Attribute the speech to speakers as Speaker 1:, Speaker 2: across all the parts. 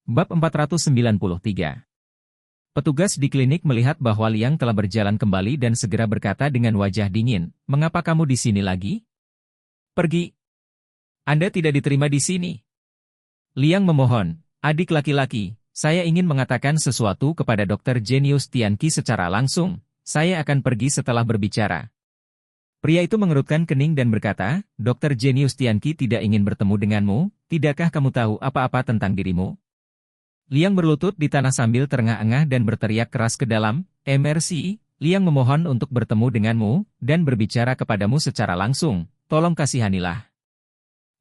Speaker 1: Bab 493. Petugas di klinik melihat bahwa Liang telah berjalan kembali dan segera berkata dengan wajah dingin, "Mengapa kamu di sini lagi? Pergi. Anda tidak diterima di sini." Liang memohon, "Adik laki-laki, saya ingin mengatakan sesuatu kepada Dr. Genius Tianqi secara langsung. Saya akan pergi setelah berbicara." Pria itu mengerutkan kening dan berkata, "Dr. Genius Tianqi tidak ingin bertemu denganmu. Tidakkah kamu tahu apa-apa tentang dirimu?" Liang berlutut di tanah sambil terengah-engah dan berteriak keras ke dalam, "MRC, Liang memohon untuk bertemu denganmu, dan berbicara kepadamu secara langsung, tolong kasihanilah.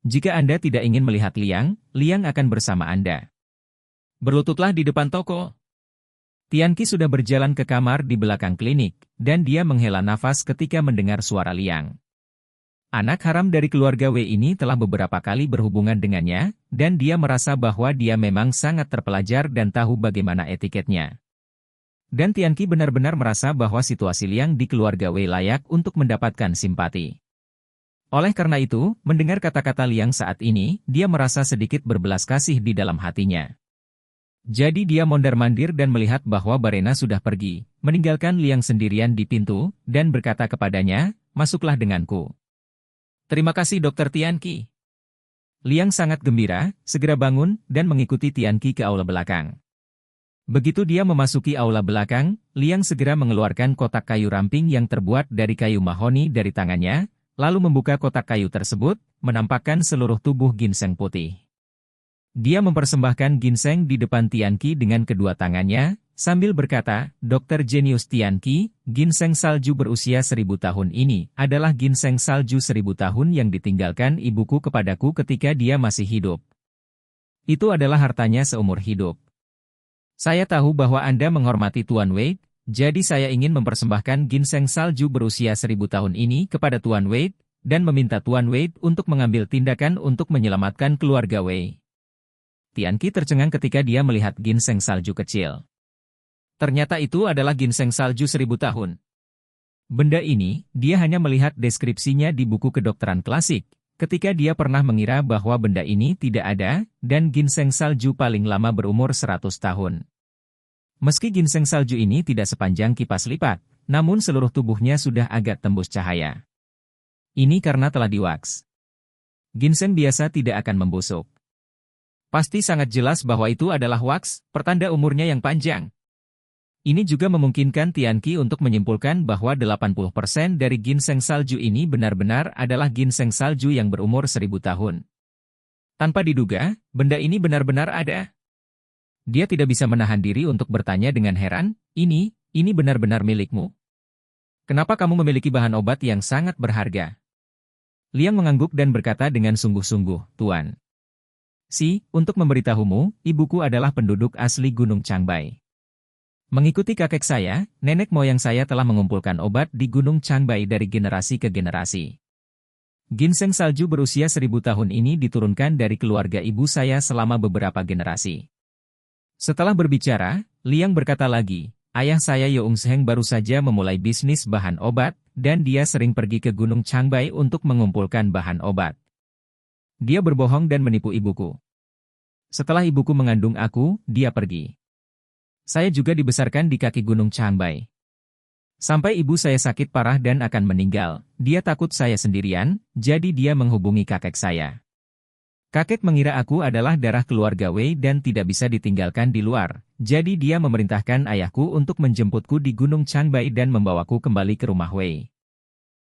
Speaker 1: Jika Anda tidak ingin melihat Liang, Liang akan bersama Anda." Berlututlah di depan toko. Tianqi sudah berjalan ke kamar di belakang klinik, dan dia menghela nafas ketika mendengar suara Liang. Anak haram dari keluarga Wei ini telah beberapa kali berhubungan dengannya, dan dia merasa bahwa dia memang sangat terpelajar dan tahu bagaimana etiketnya. Dan Tianqi benar-benar merasa bahwa situasi Liang di keluarga Wei layak untuk mendapatkan simpati. Oleh karena itu, mendengar kata-kata Liang saat ini, dia merasa sedikit berbelas kasih di dalam hatinya. Jadi dia mondar-mandir dan melihat bahwa Barena sudah pergi, meninggalkan Liang sendirian di pintu, dan berkata kepadanya, "Masuklah denganku." "Terima kasih Dr. Tianqi." Liang sangat gembira, segera bangun, dan mengikuti Tianqi ke aula belakang. Begitu dia memasuki aula belakang, Liang segera mengeluarkan kotak kayu ramping yang terbuat dari kayu mahoni dari tangannya, lalu membuka kotak kayu tersebut, menampakkan seluruh tubuh ginseng putih. Dia mempersembahkan ginseng di depan Tianqi dengan kedua tangannya, sambil berkata, "Dr. Genius Tianqi, ginseng salju berusia 1000 tahun ini adalah ginseng salju 1000 tahun yang ditinggalkan ibuku kepadaku ketika dia masih hidup. Itu adalah hartanya seumur hidup. Saya tahu bahwa Anda menghormati Tuan Wei, jadi saya ingin mempersembahkan ginseng salju berusia 1000 tahun ini kepada Tuan Wei, dan meminta Tuan Wei untuk mengambil tindakan untuk menyelamatkan keluarga Wei." Tianqi tercengang ketika dia melihat ginseng salju kecil. Ternyata itu adalah ginseng salju 1000 tahun. Benda ini, dia hanya melihat deskripsinya di buku kedokteran klasik, ketika dia pernah mengira bahwa benda ini tidak ada, dan ginseng salju paling lama berumur 100 tahun. Meski ginseng salju ini tidak sepanjang kipas lipat, namun seluruh tubuhnya sudah agak tembus cahaya. Ini karena telah diwaks. Ginseng biasa tidak akan membusuk. Pasti sangat jelas bahwa itu adalah waks, pertanda umurnya yang panjang. Ini juga memungkinkan Tianqi untuk menyimpulkan bahwa 80% dari ginseng salju ini benar-benar adalah ginseng salju yang berumur 1000 tahun. Tanpa diduga, benda ini benar-benar ada. Dia tidak bisa menahan diri untuk bertanya dengan heran, ini benar-benar milikmu? Kenapa kamu memiliki bahan obat yang sangat berharga?" Liang mengangguk dan berkata dengan sungguh-sungguh, "Tuan. Untuk memberitahumu, ibuku adalah penduduk asli Gunung Changbai. Mengikuti kakek saya, nenek moyang saya telah mengumpulkan obat di Gunung Changbai dari generasi ke generasi. Ginseng salju berusia 1000 tahun ini diturunkan dari keluarga ibu saya selama beberapa generasi." Setelah berbicara, Liang berkata lagi, "Ayah saya Yeongsheng baru saja memulai bisnis bahan obat, dan dia sering pergi ke Gunung Changbai untuk mengumpulkan bahan obat. Dia berbohong dan menipu ibuku. Setelah ibuku mengandung aku, dia pergi. Saya juga dibesarkan di kaki Gunung Changbai. Sampai ibu saya sakit parah dan akan meninggal, dia takut saya sendirian, jadi dia menghubungi kakek saya. Kakek mengira aku adalah darah keluarga Wei dan tidak bisa ditinggalkan di luar, jadi dia memerintahkan ayahku untuk menjemputku di Gunung Changbai dan membawaku kembali ke rumah Wei.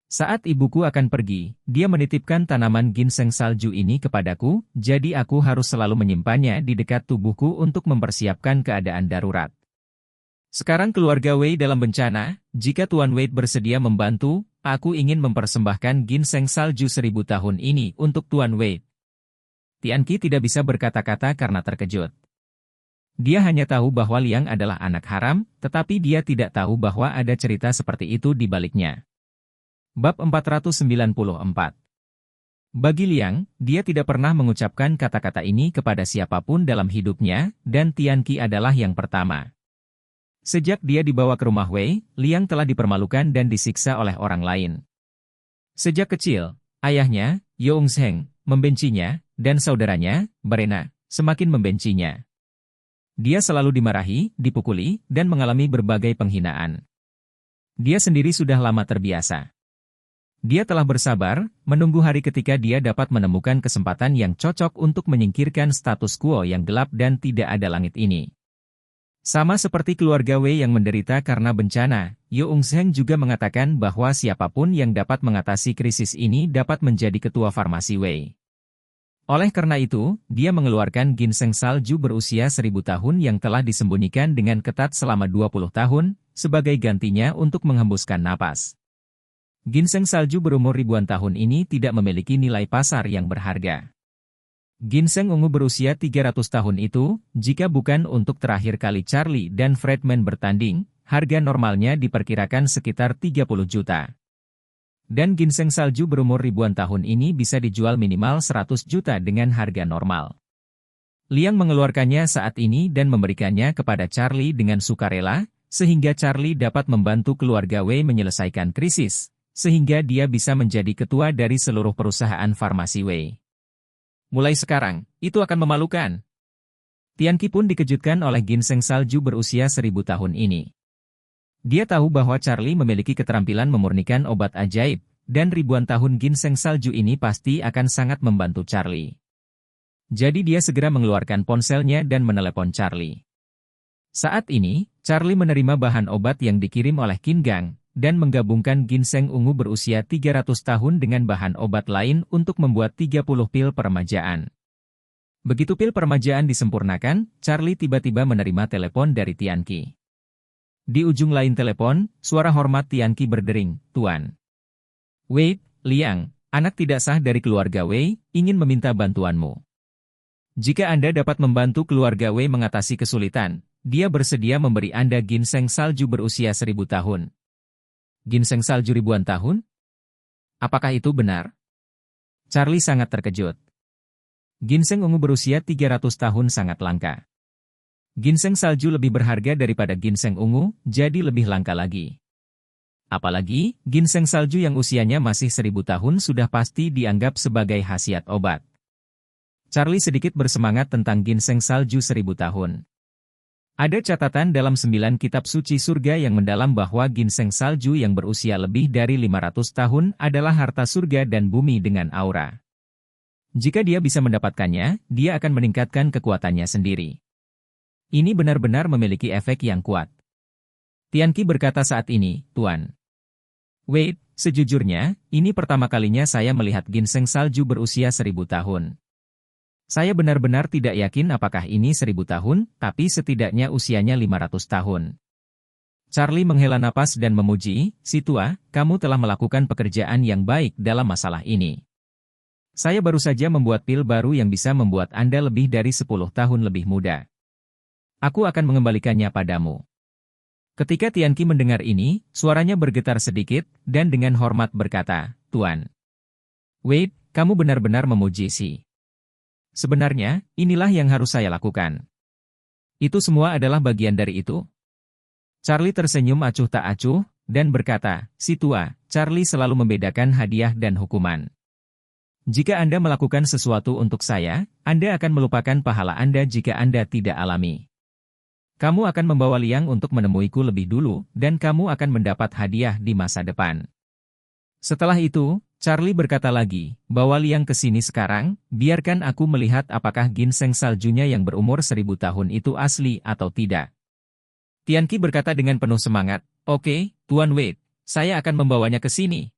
Speaker 1: Saat ibuku akan pergi, dia menitipkan tanaman ginseng salju ini kepadaku, jadi aku harus selalu menyimpannya di dekat tubuhku untuk mempersiapkan keadaan darurat. Sekarang keluarga Wei dalam bencana, jika Tuan Wei bersedia membantu, aku ingin mempersembahkan ginseng salju 1000 tahun ini untuk Tuan Wei." Tianqi tidak bisa berkata-kata karena terkejut. Dia hanya tahu bahwa Liang adalah anak haram, tetapi dia tidak tahu bahwa ada cerita seperti itu di baliknya. Bab 494. Bagi Liang, dia tidak pernah mengucapkan kata-kata ini kepada siapapun dalam hidupnya, dan Tianqi adalah yang pertama. Sejak dia dibawa ke rumah Wei, Liang telah dipermalukan dan disiksa oleh orang lain. Sejak kecil, ayahnya, Yeongsheng, membencinya, dan saudaranya, Barena, semakin membencinya. Dia selalu dimarahi, dipukuli, dan mengalami berbagai penghinaan. Dia sendiri sudah lama terbiasa. Dia telah bersabar, menunggu hari ketika dia dapat menemukan kesempatan yang cocok untuk menyingkirkan status quo yang gelap dan tidak ada langit ini. Sama seperti keluarga Wei yang menderita karena bencana, Yo Ung-seng juga mengatakan bahwa siapapun yang dapat mengatasi krisis ini dapat menjadi ketua farmasi Wei. Oleh karena itu, dia mengeluarkan ginseng salju berusia 1000 tahun yang telah disembunyikan dengan ketat selama 20 tahun, sebagai gantinya untuk menghembuskan napas. Ginseng salju berumur ribuan tahun ini tidak memiliki nilai pasar yang berharga. Ginseng ungu berusia 300 tahun itu, jika bukan untuk terakhir kali Charlie dan Fredman bertanding, harga normalnya diperkirakan sekitar 30 juta. Dan ginseng salju berumur ribuan tahun ini bisa dijual minimal 100 juta dengan harga normal. Liang mengeluarkannya saat ini dan memberikannya kepada Charlie dengan sukarela, sehingga Charlie dapat membantu keluarga Wei menyelesaikan krisis, sehingga dia bisa menjadi ketua dari seluruh perusahaan farmasi Wei. Mulai sekarang, itu akan memalukan. Tianqi pun dikejutkan oleh ginseng salju berusia 1000 tahun ini. Dia tahu bahwa Charlie memiliki keterampilan memurnikan obat ajaib, dan ribuan tahun ginseng salju ini pasti akan sangat membantu Charlie. Jadi dia segera mengeluarkan ponselnya dan menelepon Charlie. Saat ini, Charlie menerima bahan obat yang dikirim oleh Qin Gang, dan menggabungkan ginseng ungu berusia 300 tahun dengan bahan obat lain untuk membuat 30 pil peremajaan. Begitu pil peremajaan disempurnakan, Charlie tiba-tiba menerima telepon dari Tianqi. Di ujung lain telepon, suara hormat Tianqi berdering, "Tuan Wei, Liang, anak tidak sah dari keluarga Wei, ingin meminta bantuanmu. Jika Anda dapat membantu keluarga Wei mengatasi kesulitan, dia bersedia memberi Anda ginseng salju berusia 1000 tahun. Ginseng salju ribuan tahun? Apakah itu benar?" Charlie sangat terkejut. Ginseng ungu berusia 300 tahun sangat langka. Ginseng salju lebih berharga daripada ginseng ungu, jadi lebih langka lagi. Apalagi, ginseng salju yang usianya masih 1000 tahun sudah pasti dianggap sebagai khasiat obat. Charlie sedikit bersemangat tentang ginseng salju 1000 tahun. Ada catatan dalam 9 kitab suci surga yang mendalam bahwa ginseng salju yang berusia lebih dari 500 tahun adalah harta surga dan bumi dengan aura. Jika dia bisa mendapatkannya, dia akan meningkatkan kekuatannya sendiri. Ini benar-benar memiliki efek yang kuat. Tianqi berkata saat ini, "Tuan Wei, sejujurnya, ini pertama kalinya saya melihat ginseng salju berusia 1000 tahun. Saya benar-benar tidak yakin apakah ini 1000 tahun, tapi setidaknya usianya 500 tahun. Charlie menghela napas dan memuji, "Si tua, kamu telah melakukan pekerjaan yang baik dalam masalah ini. Saya baru saja membuat pil baru yang bisa membuat Anda lebih dari 10 tahun lebih muda. Aku akan mengembalikannya padamu." Ketika Tianqi mendengar ini, suaranya bergetar sedikit, dan dengan hormat berkata, "Tuan Wei, kamu benar-benar memuji si. Sebenarnya, inilah yang harus saya lakukan. Itu semua adalah bagian dari itu." Charlie tersenyum acuh tak acuh, dan berkata, "Si tua, Charlie selalu membedakan hadiah dan hukuman. Jika Anda melakukan sesuatu untuk saya, Anda akan melupakan pahala Anda jika Anda tidak alami. Kamu akan membawa Liang untuk menemuiku lebih dulu, dan kamu akan mendapat hadiah di masa depan." Setelah itu, Charlie berkata lagi, "Bawa Liang ke sini sekarang, biarkan aku melihat apakah ginseng saljunya yang berumur 1000 tahun itu asli atau tidak." Tianqi berkata dengan penuh semangat, "Oke, Tuan Wei, saya akan membawanya ke sini."